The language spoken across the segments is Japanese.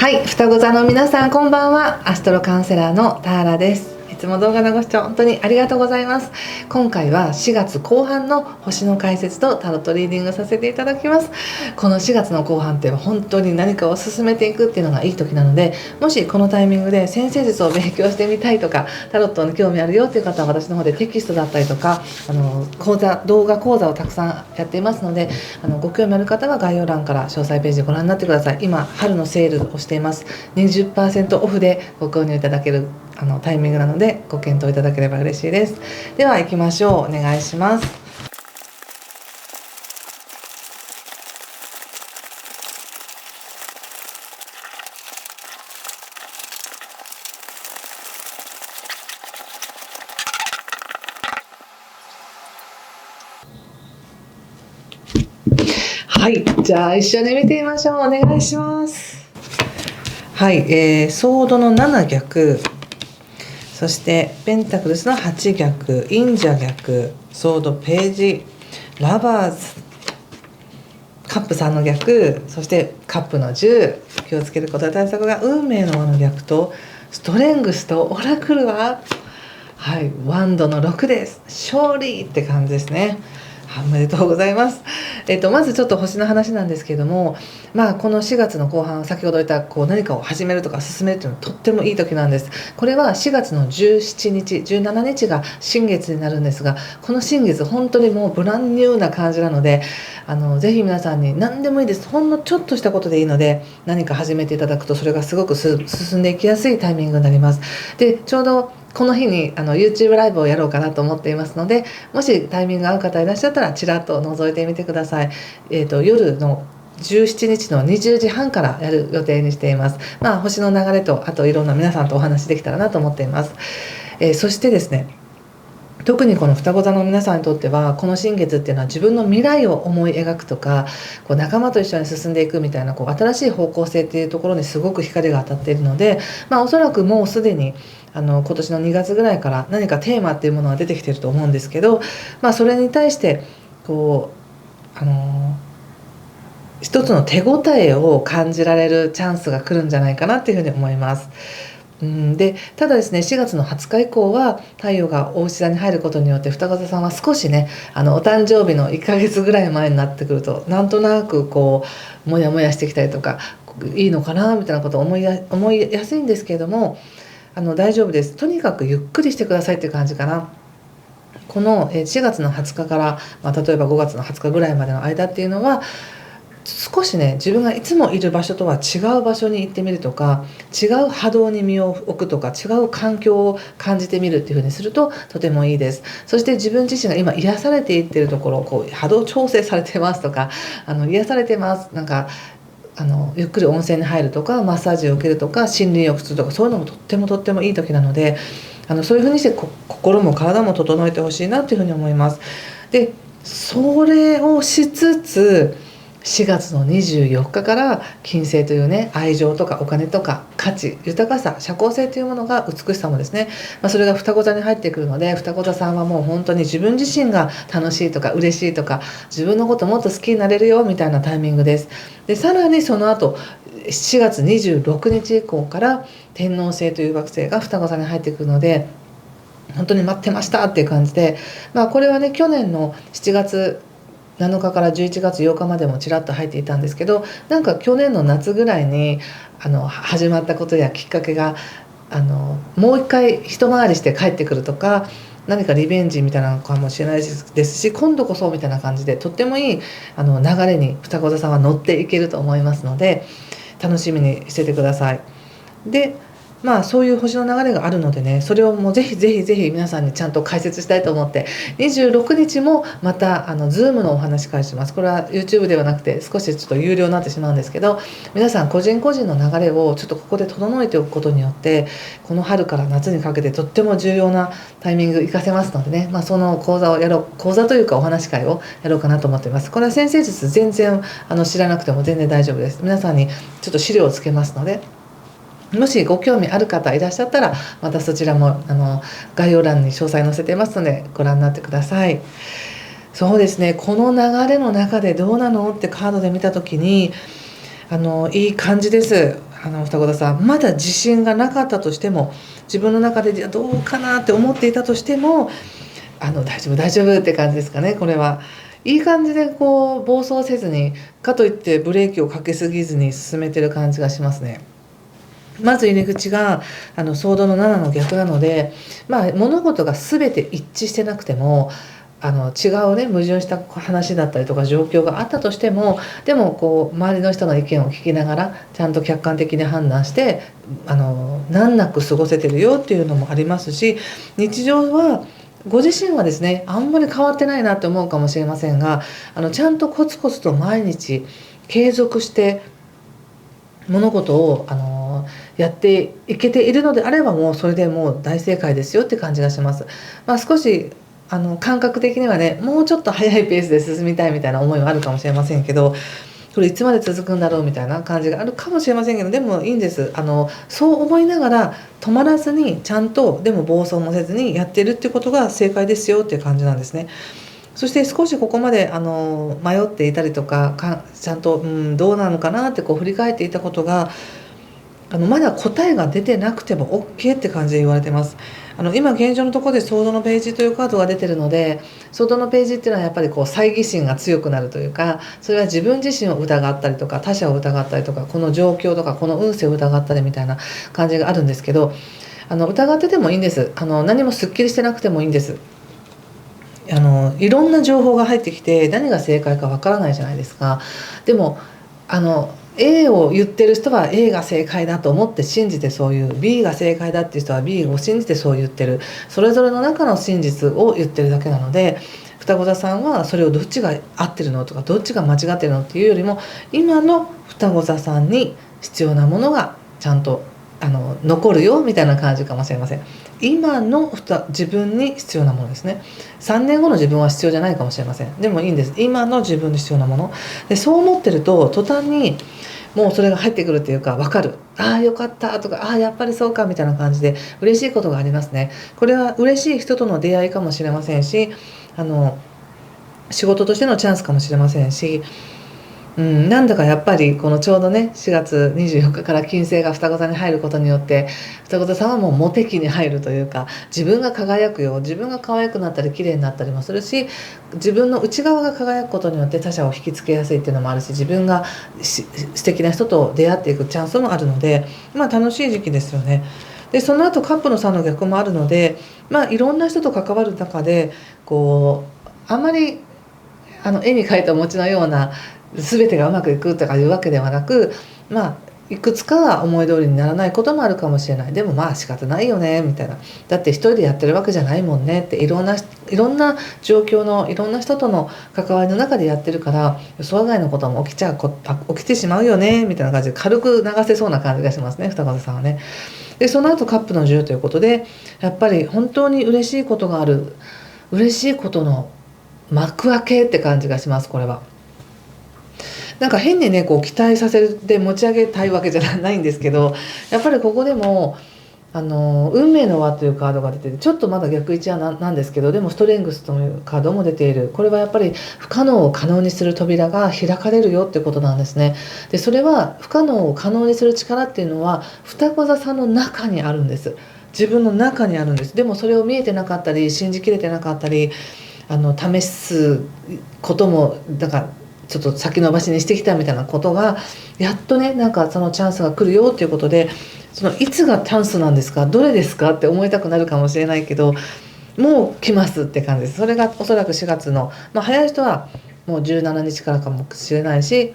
はい、双子座の皆さんこんばんは。アストロカウンセラーのターラです。いつも動画のご視聴本当にありがとうございます。今回は4月後半の星の解説とタロットリーディングさせていただきます。この4月の後半って本当に何かを進めていくっていうのがいい時なので、もしこのタイミングで先生術を勉強してみたいとか、タロットに興味あるよっていう方は私の方でテキストだったりとか動画講座をたくさんやっていますので、ご興味ある方は概要欄から詳細ページご覧になってください。今春のセールをしています。 20% オフでご購入いただけるタイミングなのでご検討いただければ嬉しいです。では行きましょう。お願いします。はい、じゃあ一緒に見てみましょう。お願いします。はい、ソードの7逆、そしてペンタクルスの8逆、忍者逆、ソードページ、ラバーズ、カップ3の逆、そしてカップの10、気をつけることや対策が運命の輪の逆とストレングスとオラクルは、はい、ワンドの6です。勝利って感じですね。おめでとうございます。まずちょっと星の話なんですけれども、この4月の後半、先ほど言った何かを始めるとか進めるというのはとってもいい時なんです。これは4月の17日、17日が新月になるんですが、この新月本当にもうブランニューな感じなので、ぜひ皆さんに何でもいいです。ほんのちょっとしたことでいいので、何か始めていただくとそれがすごく進んでいきやすいタイミングになります。で、ちょうどこの日にYouTube ライブをやろうかなと思っていますので、もしタイミングが合う方いらっしゃったらちらっと覗いてみてください。夜の17日の20時半からやる予定にしています。星の流れとあといろんな皆さんとお話できたらなと思っています。そしてですね、特にこの双子座の皆さんにとってはこの新月っていうのは自分の未来を思い描くとか、仲間と一緒に進んでいくみたいな新しい方向性っていうところにすごく光が当たっているので、おそらくもうすでに今年の2月ぐらいから何かテーマっていうものが出てきてると思うんですけど、それに対して一つの手応えを感じられるチャンスが来るんじゃないかなっていうふうに思います。でただですね、4月の20日以降は太陽が牡牛座に入ることによって双子座さんは少しね、お誕生日の1ヶ月ぐらい前になってくるとなんとなくモヤモヤしてきたりとか、いいのかなみたいなことを思いやすいんですけれども、大丈夫です。とにかくゆっくりしてくださいっていう感じかな。この4月の20日から、例えば5月の20日ぐらいまでの間っていうのは少しね、自分がいつもいる場所とは違う場所に行ってみるとか、違う波動に身を置くとか、違う環境を感じてみるっていう風にするととてもいいです。そして自分自身が今癒されていってるところ、波動調整されてますとか、癒されてます、ゆっくり温泉に入るとか、マッサージを受けるとか、森林浴するとか、そういうのもとってもいい時なので、そういう風にして心も体も整えてほしいなっていう風に思います。でそれをしつつ4月の24日から金星というね、愛情とかお金とか価値、豊かさ、社交性というものが、美しさもですね、それが双子座に入ってくるので、双子座さんはもう本当に自分自身が楽しいとか嬉しいとか、自分のこともっと好きになれるよみたいなタイミングです。でさらにその後4月26日以降から天王星という惑星が双子座に入ってくるので、本当に待ってましたっていう感じで、これはね、去年の7月7日から11月8日までもちらっと入っていたんですけど、去年の夏ぐらいに始まったことやきっかけがもう一回一回りして帰ってくるとか、何かリベンジみたいなのかもしれないですし、今度こそみたいな感じでとってもいい流れに双子座さんは乗っていけると思いますので、楽しみにしててください。でそういう星の流れがあるのでね、それをもうぜひ皆さんにちゃんと解説したいと思って、26日もまたZoom のお話会します。これは YouTube ではなくて少しちょっと有料になってしまうんですけど、皆さん個人個人の流れをちょっとここで整えておくことによって、この春から夏にかけてとっても重要なタイミング活かせますのでね、その講座というかお話会をやろうかなと思っています。これは先生術全然知らなくても全然大丈夫です。皆さんにちょっと資料をつけますので、もしご興味ある方いらっしゃったら、またそちらも概要欄に詳細載せてますのでご覧になってください。そうですね、この流れの中でどうなのってカードで見た時にいい感じです。双子座さん、まだ自信がなかったとしても、自分の中でどうかなって思っていたとしても、大丈夫大丈夫って感じですかね。これはいい感じでこう暴走せずに、かといってブレーキをかけすぎずに進めてる感じがしますね。まず入り口がソードの7の逆なので、物事が全て一致してなくても、違うね、矛盾した話だったりとか状況があったとしても、でもこう周りの人の意見を聞きながらちゃんと客観的に判断して難なく過ごせてるよっていうのもありますし、日常はご自身はですね、あんまり変わってないなって思うかもしれませんが、ちゃんとコツコツと毎日継続して物事をやっていけているのであれば、もうそれでもう大正解ですよって感じがします。少し感覚的にはね、もうちょっと早いペースで進みたいみたいな思いはあるかもしれませんけど、これいつまで続くんだろうみたいな感じがあるかもしれませんけど、でもいいんです。そう思いながら止まらずに、ちゃんとでも暴走もせずにやってるっていうことが正解ですよっていう感じなんですね。そして少しここまで迷っていたりとか、ちゃんと、どうなのかなってこう振り返っていたことが、まだ答えが出てなくても OK って感じで言われてます。今現状のところでソードのページというカードが出てるので、ソードのページっていうのはやっぱりこう猜疑心が強くなるというか、それは自分自身を疑ったりとか、他者を疑ったりとか、この状況とかこの運勢を疑ったりみたいな感じがあるんですけど、疑っててもいいんです。何もすっきりしてなくてもいいんです。いろんな情報が入ってきて何が正解かわからないじゃないですか。でもA を言ってる人は A が正解だと思って信じてそういう、 B が正解だっていう人は B を信じてそう言ってる、それぞれの中の真実を言ってるだけなので、双子座さんはそれをどっちが合ってるのとかどっちが間違ってるのっていうよりも、今の双子座さんに必要なものがちゃんと残るよみたいな感じかもしれません。今の自分に必要なものですね。3年後の自分は必要じゃないかもしれません。でもいいんです。今の自分に必要なもので、そう思ってると途端にもうそれが入ってくるっていうか、分かる、ああよかったとか、ああやっぱりそうかみたいな感じで嬉しいことがありますね。これは嬉しい人との出会いかもしれませんし、仕事としてのチャンスかもしれませんし、なんだかやっぱりこのちょうどね4月24日から金星が双子座に入ることによって、双子座さんはもうモテ期に入るというか、自分が輝くよ、自分が可愛くなったり綺麗になったりもするし、自分の内側が輝くことによって他者を引きつけやすいっていうのもあるし、自分が素敵な人と出会っていくチャンスもあるので、楽しい時期ですよね。でその後カップの3の逆もあるので、いろんな人と関わる中でこうあんまり絵に描いたお餅のような全てがうまくいくとかいうわけではなく、いくつかは思い通りにならないこともあるかもしれない。でも仕方ないよねみたいな、だって一人でやってるわけじゃないもんねって、いろんな状況のいろんな人との関わりの中でやってるから、予想外のことも起きてしまうよねみたいな感じで軽く流せそうな感じがしますね、双子座さんはね。でその後カップの10ということで、やっぱり本当に嬉しいことがある、嬉しいことの幕開けって感じがします。これはなんか変にねこう期待させて持ち上げたいわけじゃないんですけど、やっぱりここでも運命の輪というカードが出てて、ちょっとまだ逆位置はなんですけど、でもストレングスというカードも出ている。これはやっぱり不可能を可能にする扉が開かれるよってことなんですね。でそれは不可能を可能にする力っていうのは双子座さんの中にあるんです。自分の中にあるんです。でもそれを見えてなかったり信じきれてなかったり試すこともだからちょっと先延ばしにしてきたみたいなことが、やっとねなんかそのチャンスが来るよっていうことで、そのいつがチャンスなんですか、どれですかって思いたくなるかもしれないけど、もう来ますって感じです。それがおそらく4月の、早い人はもう17日からかもしれないし、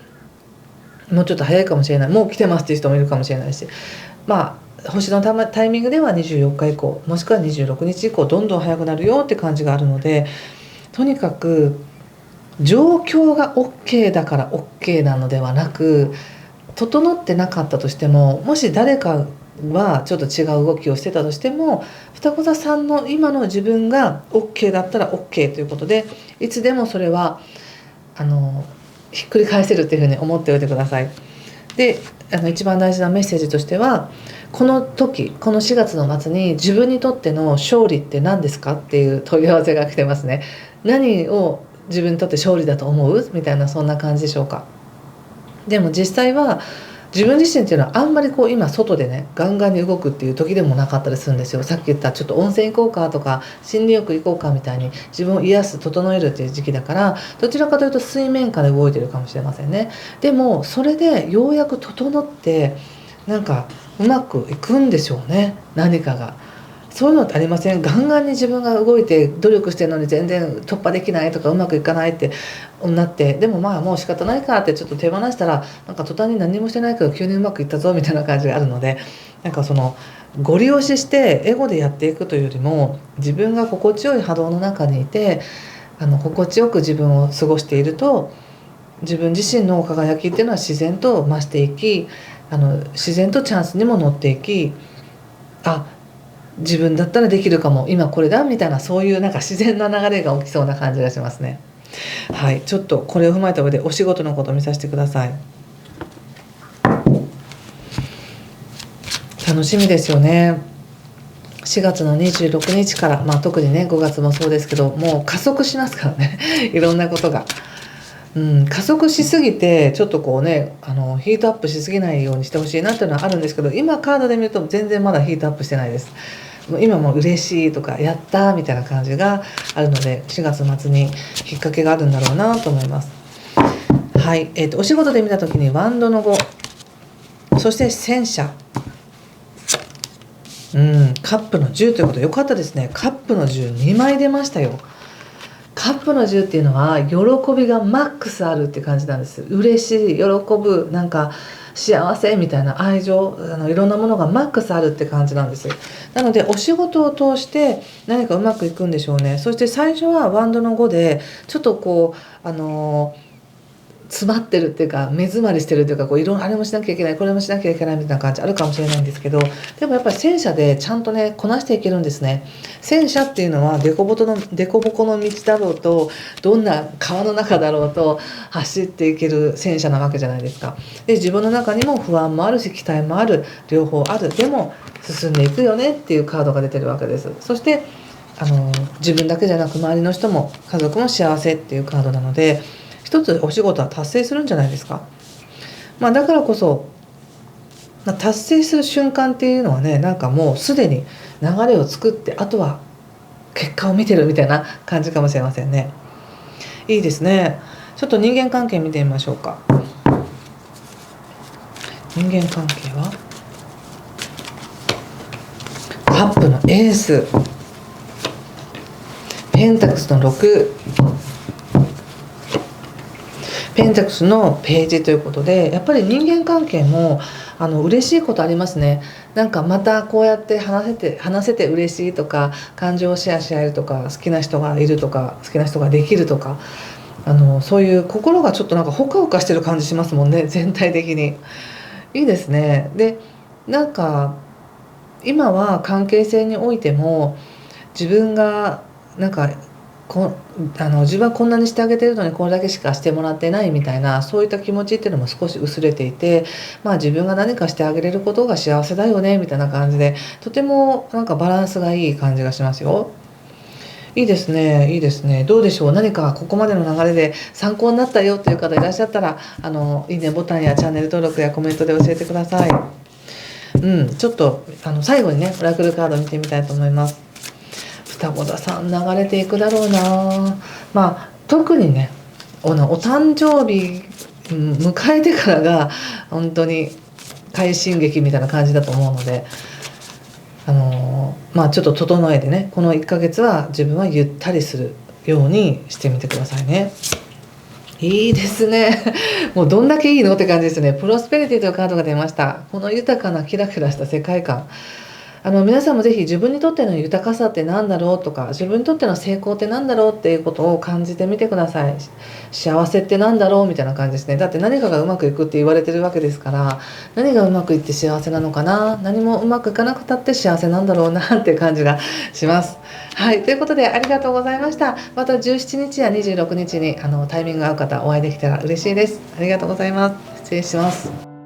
もうちょっと早いかもしれない、もう来てますっていう人もいるかもしれないし、星のタイミングでは24日以降もしくは26日以降どんどん早くなるよって感じがあるので、とにかく状況が OK だから OK なのではなく、整ってなかったとしても、もし誰かはちょっと違う動きをしてたとしても、双子座さんの今の自分が OK だったら OK ということで、いつでもそれはひっくり返せるっていうふうに思っておいてください。で一番大事なメッセージとしては、この時この4月の末に自分にとっての勝利って何ですかっていう問い合わせが来てますね。何を自分にとって勝利だと思うみたいな、そんな感じでしょうか。でも実際は自分自身っていうのはあんまりこう今外でねガンガンに動くっていう時でもなかったりするんですよ。さっき言ったちょっと温泉行こうかとか森林浴行こうかみたいに自分を癒す整えるっていう時期だから、どちらかというと水面下で動いてるかもしれませんね。でもそれでようやく整ってなんかうまくいくんでしょうね、何かが。そういうのってありません？ガンガンに自分が動いて努力してるのに全然突破できないとかうまくいかないってなって、でもまあもう仕方ないかってちょっと手放したらなんか途端に何もしてないけど急にうまくいったぞみたいな感じがあるので、なんかそのご利用ししてエゴでやっていくというよりも、自分が心地よい波動の中にいて心地よく自分を過ごしていると、自分自身の輝きっていうのは自然と増していき、自然とチャンスにも乗っていき、自分だったらできるかも、今これだみたいな、そういうなんか自然な流れが起きそうな感じがしますね。はい、ちょっとこれを踏まえた上でお仕事のことを見させてください。楽しみですよね。4月の26日から、特にね5月もそうですけど、もう加速しますからねいろんなことが。加速しすぎてちょっとこうねヒートアップしすぎないようにしてほしいなっていうのはあるんですけど、今カードで見ると全然まだヒートアップしてないです。今も嬉しいとかやったみたいな感じがあるので、4月末にきっかけがあるんだろうなと思います。はい、お仕事で見た時にワンドの5、そして戦車、カップの10ということでよかったですね。カップの10、2枚出ましたよ。カップの10っていうのは喜びがマックスあるって感じなんです。嬉しい、喜ぶ、なんか幸せみたいな愛情、いろんなものがマックスあるって感じなんです。なのでお仕事を通して何かうまくいくんでしょうね。そして最初はワンドの5でちょっとこう詰まってるっていうか目詰まりしてるっていうか、いろんなあれもしなきゃいけないこれもしなきゃいけないみたいな感じあるかもしれないんですけど、でもやっぱり戦車でちゃんとねこなしていけるんですね。戦車っていうのは凸凹の道だろうとどんな川の中だろうと走っていける戦車なわけじゃないですか。で自分の中にも不安もあるし期待もある、両方ある、でも進んでいくよねっていうカードが出てるわけです。そして自分だけじゃなく周りの人も家族も幸せっていうカードなので、一つお仕事は達成するんじゃないですか。だからこそ、達成する瞬間っていうのはね、なんかもうすでに流れを作ってあとは結果を見てるみたいな感じかもしれませんね。いいですね。ちょっと人間関係見てみましょうか。人間関係はカップのエース、ペンタクスの6、ペンタクスのページということで、やっぱり人間関係も嬉しいことありますね。なんかまたこうやって話せて嬉しいとか、感情をシェアし合えるとか、好きな人がいるとか好きな人ができるとか、そういう心がちょっとなんかほかほかしてる感じしますもんね、全体的に。いいですね。でなんか今は関係性においても自分がなんか自分はこんなにしてあげてるのにこれだけしかしてもらってないみたいな、そういった気持ちっていうのも少し薄れていて、自分が何かしてあげれることが幸せだよねみたいな感じで、とてもなんかバランスがいい感じがしますよ。いいですね、いいですね。どうでしょう。何かここまでの流れで参考になったよという方いらっしゃったら、いいねボタンやチャンネル登録やコメントで教えてください。ちょっと最後にねオラクルカード見てみたいと思います。双子座さん流れていくだろうな。特にねお誕生日迎えてからが本当に快進撃みたいな感じだと思うので、ちょっと整えてね、この1ヶ月は自分はゆったりするようにしてみてくださいね。いいですねもうどんだけいいのって感じですね。プロスペリティというカードが出ました。この豊かなキラキラした世界観、皆さんもぜひ自分にとっての豊かさって何だろうとか、自分にとっての成功って何だろうっていうことを感じてみてください。幸せって何だろうみたいな感じですね。だって何かがうまくいくって言われてるわけですから、何がうまくいって幸せなのかな、何もうまくいかなくたって幸せなんだろうなっていう感じがします。はい、ということでありがとうございました。また17日や26日にタイミングが合う方お会いできたら嬉しいです。ありがとうございます。失礼します。